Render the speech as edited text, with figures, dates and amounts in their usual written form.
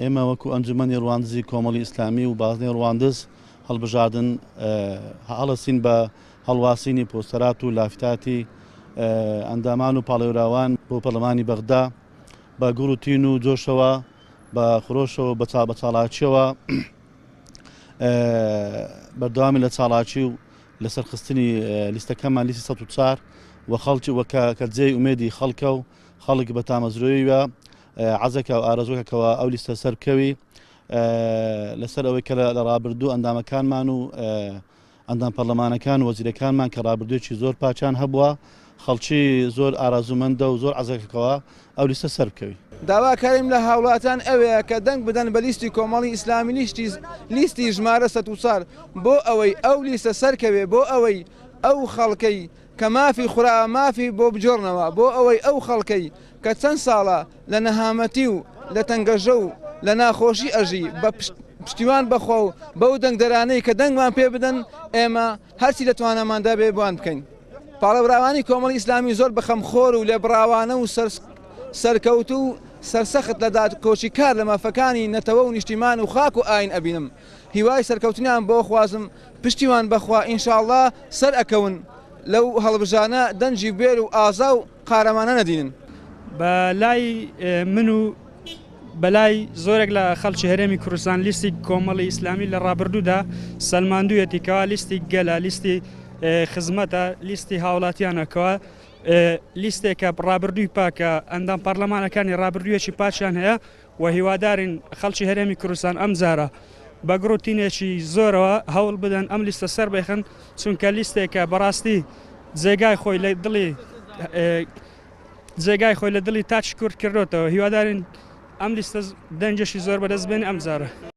ئێمە وەکو ئەنجومەنی ڕواندزی کۆمەڵی ئیسلامی و بازنەی ڕواندز هەڵبژاردن هەڵەسین بە هەڵواسینی پۆستەرات و لافتاتی ئەندامان و پاڵێوراوان بۆ پەرلەمانی بەغدا بە گوڵ و تین و جۆشەوە بە خۆشەوە بە چاڵاکیەوە بەردەوامی لە چاڵاکی و لەسەر خستنی لیستەکەمان لیستی ١04 و خەڵکی وەکە جێی ئومێدی خەڵکە و خەڵک بە تامەزرۆییوە عەزەکە و ئارەزوەکەەوە ئەو لیستە سەر بکەوی لەسەر ئەوەی کە لە ڕابردوو ئەندامەکانمان و ئەندام پەرلەمانەکان و وەزیرەکانمان کە ڕابردوویەکی زۆر پاچان هەبووە خەڵکی زۆر ئارازومەندە و زۆر عەزەکەەوە ئەو لیستە سەر بکەوی. داواکاریم لە هاوڵاتان ئەوەیە کە دەنگ بدەن بە لیستی کۆمەڵی ئیسلامی لیستی ژمارە ١04 بۆ ئەوەی ئەو لیستە سەرکەوێ بۆ ئەوەی ئەو خەڵکەی کە مافی خورا مافی بۆ بجۆڕنەوە بۆ ئەوەی ئەو خەڵکەی کە چەند ساڵە لە نەهامەتی و لە تەنگەژە و لە ناخۆشی ئەژی بە پشتیوان بەخۆ و بەو دەنگدەرانەی کە دەنگمان پێ بدەن ئێمە هەرچی لەتوانەماندا بێ بوان بکەین. پاڵەوراوانی کۆمەڵی ئیسلامی زۆر بەخەمخۆر و لێبڕاوانە و سەرکەوت و سەرسەخت لە دادکۆچی کار لە مافەکانی نەتەوە و نیشتیمان و خاک و ئاین ئەبینم. هیوای سەرکەوتنیان بۆ خوازم پشتیوان بەخوا ئینشاءڵڵا سەر ئەکەون لەو هەڵبژانە دەنجی بێر و ئازا و قارەمانە نەدینن. بە لای من و بەلای زۆرێک لە خەڵکی هەرێمی کوردستان لیستی کۆمەڵی ئیسلامی لە ڕابردوودا سەلماندوویەتیکەوە لیستی گەلە لیستی خزمەتە لیستی هاوڵاتیانەکەوە لیستێکە ڕابردووی پاکە ئەندام پەرلەمانەکانی ڕابردوویەکی پاچیان هەیە و هیوادارین خەڵکی هەرێمی کوردستان ئەم جارە بە گڕوتینێکی زۆرەوە هەوڵ بدەن ئەم لیستە سەر بێخن چونکە لیستێکە بەڕاستی جێگای خۆی لە دڵی تاچ کورد کردوتەوە هیوادارین ئەم لیستە دەنجێکی زۆر بەدەست بێنی ئەم جارە.